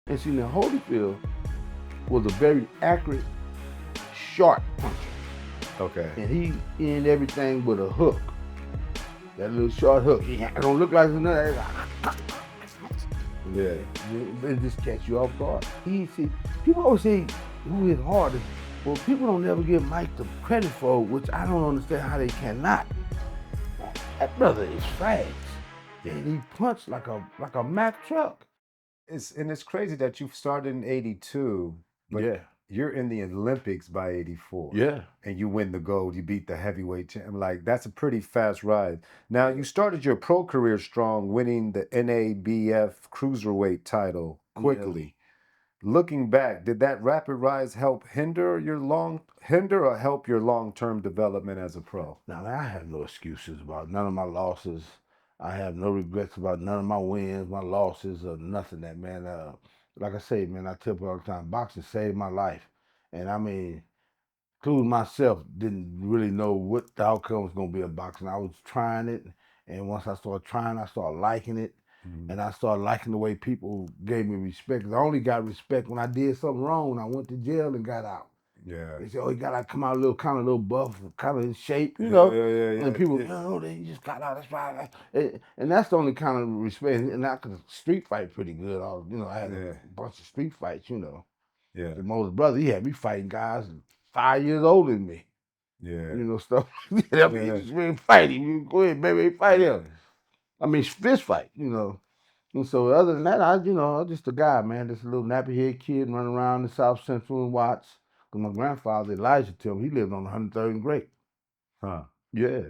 And see, now Holyfield was a very accurate, sharp puncher. Okay. And he ended everything with a hook. That little short hook. It don't look like it's nothing. Yeah. It just catch you off guard. See, people always say who hit hardest. Well, people don't ever give Mike the credit for, which I don't understand how they cannot. That brother is fast. And he punched like a Mack truck. It's crazy that you started in '82, but Yeah. you're in the Olympics by '84. Yeah. And you win the gold. You beat the heavyweight champ. Like, that's a pretty fast ride. Now, you started your pro career strong, winning the NABF cruiserweight title quickly. Looking back, did that rapid rise help hinder or help your long-term development as a pro? Now, I have no excuses about none of my losses. I have no regrets about none of my wins, my losses, or nothing that, man. Like I say, man, I tell people all the time, boxing saved my life. And I mean, including myself, didn't really know what the outcome was going to be of boxing. I was trying it. And once I started trying, I started liking it. And I started liking the way people gave me respect. 'Cause I only got respect when I did something wrong, when I went to jail and got out. Yeah. They say, oh, he got to come out a little buff, kind of in shape, Yeah. And people, no, he just got out. That's right. And that's the only kind of respect. And I could street fight pretty good. I had a bunch of street fights, Yeah. The older brother, he had me fighting guys 5 years older than me. Yeah. Stuff. I mean, just really fight him. You go ahead, baby, fight him. I mean, fist fight, And so other than that, I'm just a guy, man. Just a little nappy head kid running around the South Central and Watts. Because my grandfather, Elijah Tillman, he lived on 103rd and Great. Huh. Yeah.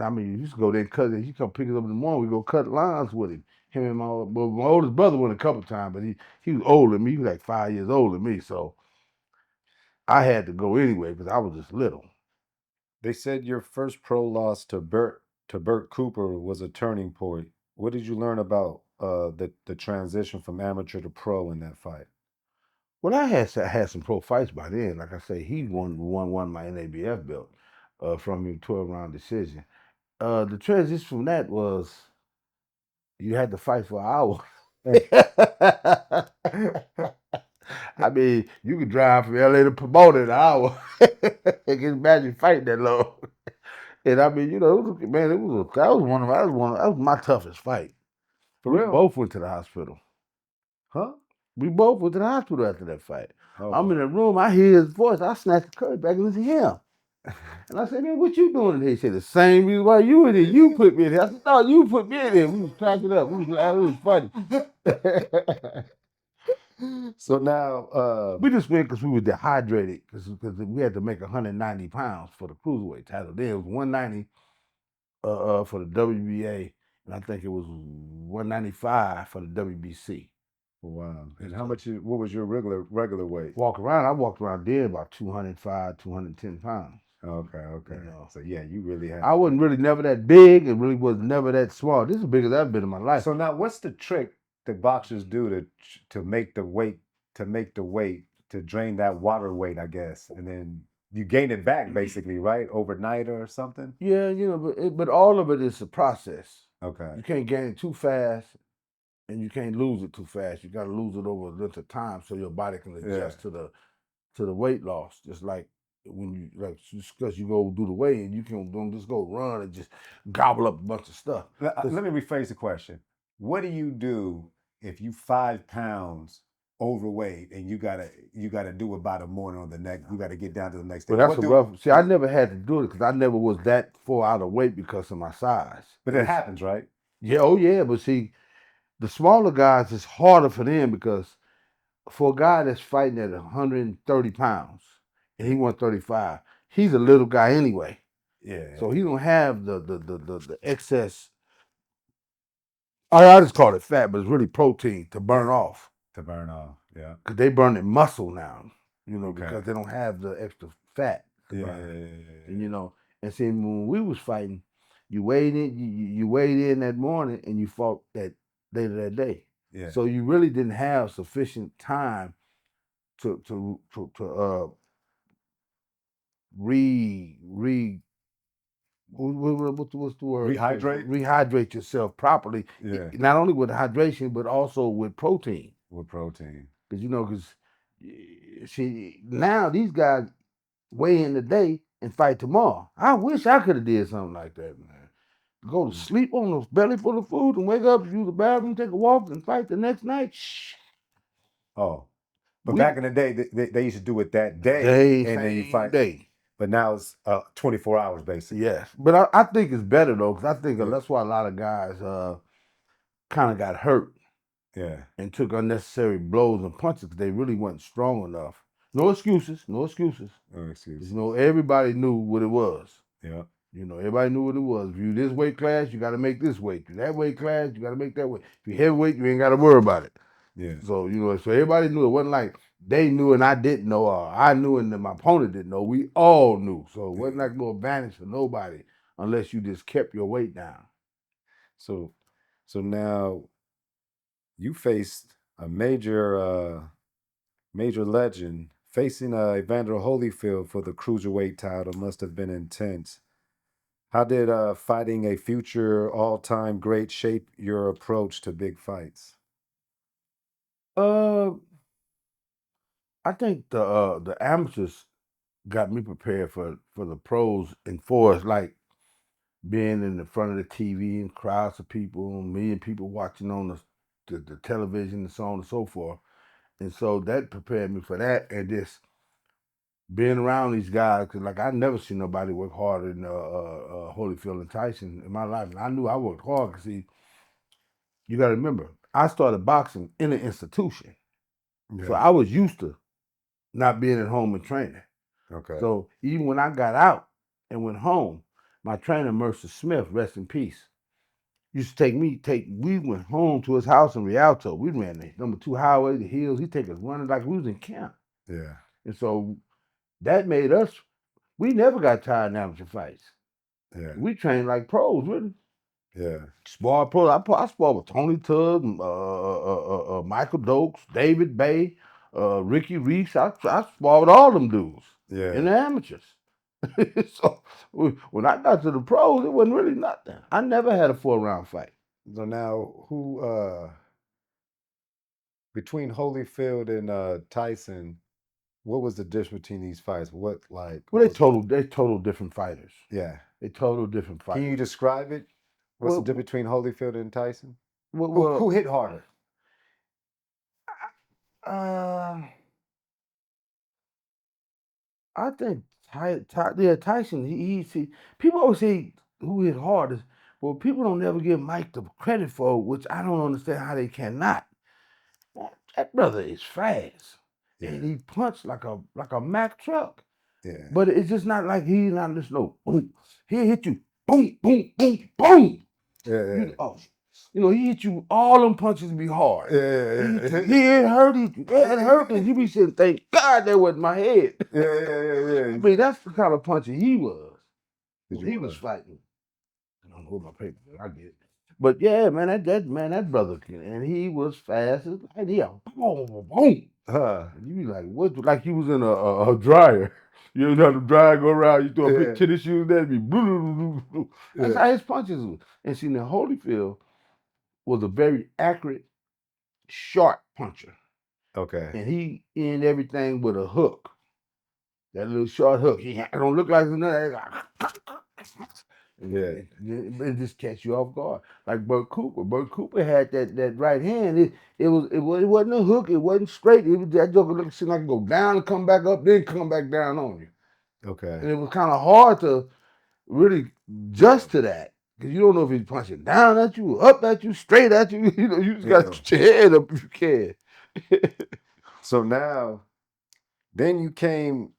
I mean, he used to go there and cut it. He come pick us up in the morning. We go cut lines with him. Him and my oldest brother went a couple times, but he was older than me. He was like 5 years older than me. So I had to go anyway because I was just little. They said your first pro loss to Bert Cooper was a turning point. What did you learn about the transition from amateur to pro in that fight? Well, I had some pro fights by then. Like I say, he won my NABF belt from him 12-round decision. The transition from that was you had to fight for an hour. I mean, you could drive from LA to Pomona in an hour. I can imagine fighting that long. And I mean, that was my toughest fight. For We real? both went to the hospital. Huh? We both went to the hospital after that fight. Oh, I'm in the room, I hear his voice, I snatch the curtain back and listen to him. And I said, man, what you doing in here? He said, the same reason why you in here. You put me in here. I said, no, you put me in here. We was cracking up. We was laughing. It was funny. So now, We just went because we were dehydrated because we had to make 190 pounds for the cruiserweight title. Then it was 190 for the WBA, and I think it was 195 for the WBC. wow. And what was your regular weight? I walked around there about 205, 210 pounds. Okay. So yeah, you really had. I wasn't really never that big and really was never that small. This is as big as I've been in my life. So now, what's the trick that boxers do to make the weight to drain that water weight, I guess, and then you gain it back basically, right, overnight or something? Yeah, but all of it is a process. Okay. You can't gain it too fast, and you can't lose it too fast. You got to lose it over a length of time so your body can adjust to the weight loss. Just like when you just because you go do the weigh and you don't just go run and just gobble up a bunch of stuff. Let me rephrase the question. What do you do if you 5 pounds overweight and you gotta do about a morning on the next? You got to get down to the next day. Well, that's rough. See, I never had to do it because I never was that far out of weight because of my size. But it happens, right? Yeah, oh yeah. But see, the smaller guys, it's harder for them because for a guy that's fighting at 130 pounds and he 135, he's a little guy anyway. Yeah. So he don't have the excess. I just call it fat, but it's really protein to burn off. To burn off, yeah. Because they burning muscle now, because they don't have the extra fat. Yeah. And and see, when we was fighting, you weighed in, you weighed in that morning, and you fought that later that day. Yeah. So you really didn't have sufficient time to what's the word? Rehydrate? Rehydrate yourself properly. Yeah. Not only with hydration, but also with protein. With protein. Because see, now these guys weigh in today and fight tomorrow. I wish I could have did something like that, man. Go to sleep on a belly full of food and wake up, use the bathroom, take a walk, and fight the next night. Shh. Oh, but back in the day, they used to do it that day, and then you same fight. day. But now it's 24 hours basically. Yes, but I think it's better though, because I think Yeah. that's why a lot of guys kind of got hurt Yeah. and took unnecessary blows and punches because they really weren't strong enough. No excuses, no excuses. No excuse. You know, everybody knew what it was. Yeah. You know, everybody knew what it was. If you this weight class, you got to make this weight. If you that weight class, you got to make that weight. If you heavyweight, you ain't got to worry about it. Yeah. So, you know, so everybody knew. It wasn't like they knew and I didn't know, or I knew and then my opponent didn't know. We all knew. So it wasn't like no advantage for nobody unless you just kept your weight down. So now you faced a major legend. Facing Evander Holyfield for the cruiserweight title must have been intense. How did fighting a future all-time great shape your approach to big fights? I think the amateurs got me prepared for the pros and fours, like being in the front of the TV and crowds of people, a million people watching on the television and so on and so forth. And so that prepared me for that, and just being around these guys, because like I never seen nobody work harder than Holyfield and Tyson in my life, and I knew I worked hard. Cause see, you got to remember, I started boxing in an institution, so I was used to not being at home and training. Okay. So even when I got out and went home, my trainer Mercer Smith, rest in peace, used to we went home to his house in Rialto. We ran the number 2 highway, the hills. He'd take us running like we was in camp. Yeah. And so that made us, we never got tired in amateur fights. Yeah. We trained like pros, really. Yeah. Spar pros. I sparred with Tony Tubb, Michael Dokes, David Bay, Ricky Reese. I sparred with all them dudes. Yeah. In the amateurs. So when I got to the pros, it wasn't really nothing. I never had a 4-round fight. So now, who between Holyfield and Tyson, what was the difference between these fights? What like? Well, they total different fighters. Yeah. They total different fighters. Can you describe it? What's the difference between Holyfield and Tyson? Who hit harder? I think Tyson. He see, people always say who hit hardest. Well, people don't ever give Mike the credit for, which I don't understand how they cannot. That brother is fast, and he punched like a Mack truck. Yeah. But it's just not like he's not just no boom. He'll hit you boom, boom, boom, boom. Yeah. You know, he hit you, all them punches be hard. Yeah. It hurt, it hurt, and you be saying, thank God that wasn't my head. Yeah. I mean, that's the kind of puncher he was. He was fighting. I don't know what my paper, I get it. But yeah, man, that brother, and he was fast as like, yeah, boom, boom. And you be like, what? Like he was in a dryer. You know how the dryer go around, you throw a big tennis shoe, that'd be blue, blue, blue, blue. That's how his punches was. And see, now Holyfield was a very accurate, sharp puncher. Okay. And he ended everything with a hook. That little short hook. He don't look like nothing. It just catch you off guard. Like Bert Cooper. Bert Cooper had that right hand. It wasn't a hook. It wasn't straight. It was that joker looked like it go down and come back up, then come back down on you. Okay. And it was kind of hard to really adjust to that. Because you don't know if he's punching down at you, up at you, straight at you. You know, you just got to put your head up if you can. So now, then you came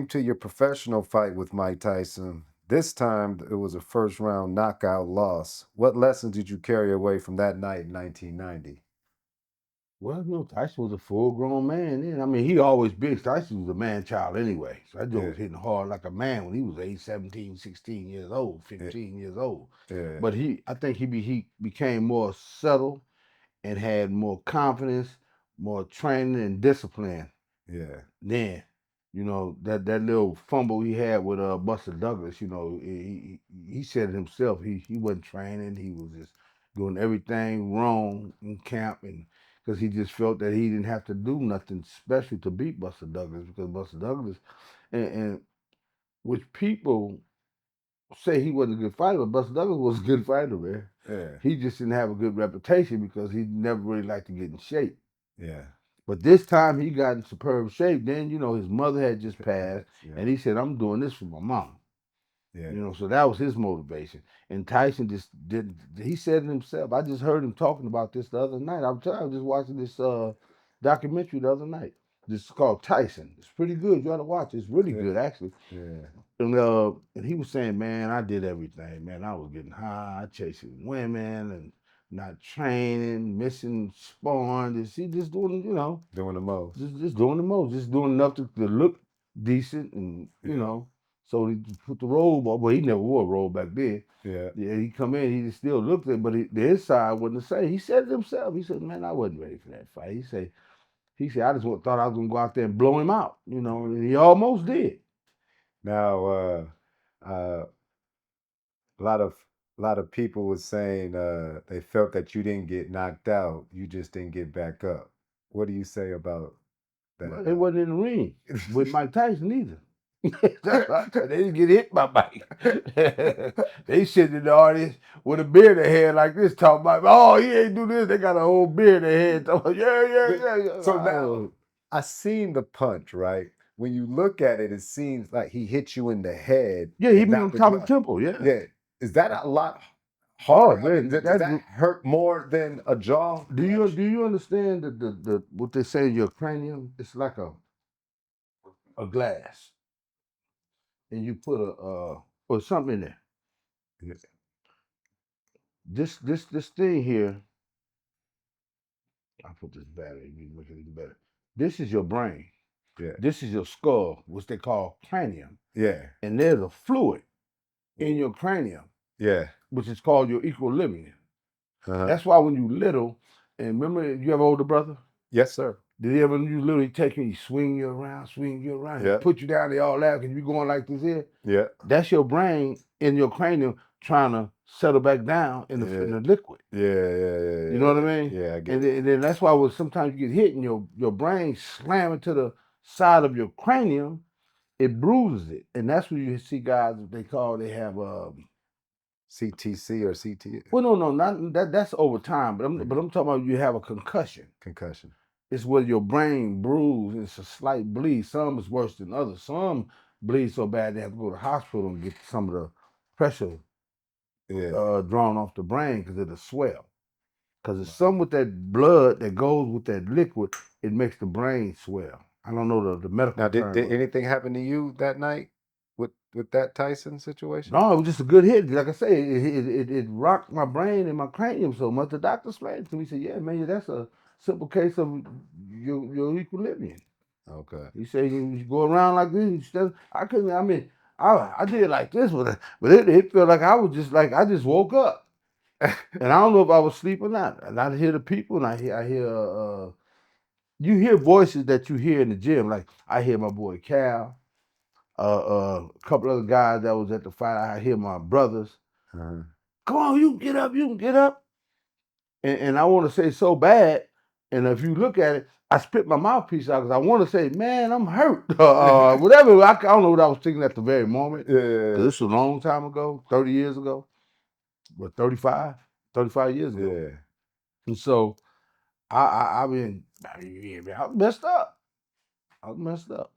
to your professional fight with Mike Tyson. This time it was a first round knockout loss. What lessons did you carry away from that night in 1990? Well, you know, Tyson was a full grown man then. I mean, he always been, Tyson was a man child anyway. So that joke was hitting hard like a man when he was 8, 17, 16 years old, 15 years old. Yeah. But I think he became more subtle and had more confidence, more training and discipline. Yeah. Then, you know, that little fumble he had with Buster Douglas, you know, he said it himself. He wasn't training. He was just doing everything wrong in camp, and because he just felt that he didn't have to do nothing special to beat Buster Douglas, because Buster Douglas, and which people say he wasn't a good fighter, but Buster Douglas was a good fighter, man. Yeah. He just didn't have a good reputation because he never really liked to get in shape. Yeah. But this time he got in superb shape. Then, his mother had just passed, and he said, I'm doing this for my mom. Yeah. So that was his motivation. And Tyson just did. He said it himself. I just heard him talking about this the other night. I was just watching this documentary the other night. This is called Tyson. It's pretty good. You ought to watch it. It's really good, actually. Yeah. And he was saying, man, I did everything, man. I was getting high, chasing women, and not training, missing sparring. He just doing, Doing the most. just doing the most, just doing enough to look decent, and So he put the robe on. Well, he never wore a robe back then. Yeah. Yeah, he come in, he still looked at, but the inside wasn't the same. He said it himself. He said, "Man, I wasn't ready for that fight." He said, "I just thought I was gonna go out there and blow him out, and he almost did." Now, a lot of people was saying they felt that you didn't get knocked out, you just didn't get back up. What do you say about that? Well, they wasn't in the ring with Mike Tyson either. That's what I tell you. They didn't get hit by Mike. They sitting in the audience with a beer in their head like this, talking about, oh, he ain't do this. They got a whole beer in their head, talking about, yeah. So now, I seen the punch, right? When you look at it, it seems like he hit you in the head. Yeah, he been on top of the temple, yeah. Yeah. Is that a lot harder? Man, Does that hurt more than a jaw? Do you understand the what they say in your cranium? It's like a glass, and you put or something in there. Yeah. This thing here. I put this battery. You make it even better. This is your brain. Yeah. This is your skull, which they call cranium. Yeah. And there's a fluid in your cranium. Yeah. Which is called your equilibrium. That's why when you little, and remember, you have an older brother? Yes, sir. Did he ever, you literally take you, he swing you around, Yeah. put you down, they all laugh, and you going like this here? Yeah. That's your brain in your cranium trying to settle back down in the liquid. Yeah. You know what I mean? Yeah, I get it. And then that's why sometimes you get hit and your brain slamming to the side of your cranium, it bruises it. And that's when you see guys they have CTC or CT. Well, no, not that's over time. But I'm talking about you have a concussion. Concussion. It's where your brain bruised. It's a slight bleed. Some is worse than others. Some bleed so bad they have to go to the hospital and get some of the pressure drawn off the brain because it'll swell. Because it's some with that blood that goes with that liquid, it makes the brain swell. I don't know the medical term. Now, did anything happen to you that night with that Tyson situation? No, it was just a good hit. Like I say, it rocked my brain and my cranium so much. The doctor explained it to me. He said, "Yeah, man, that's a simple case of your equilibrium." Okay. He said, "You go around like this." I couldn't. I mean, I did it like this, but it felt like I was just like I just woke up, and I don't know if I was asleep or not. And I hear the people, and I hear you hear voices that you hear in the gym. Like I hear my boy Cal. A couple other guys that was at the fight. I hear my brothers. Come on, you can get up. And I want to say so bad. And if you look at it, I spit my mouthpiece out because I want to say, man, I'm hurt. Whatever. I don't know what I was thinking at the very moment. Because this was a long time ago, 30 years ago. What, 35 years ago. Yeah. And so I was messed up. I was messed up,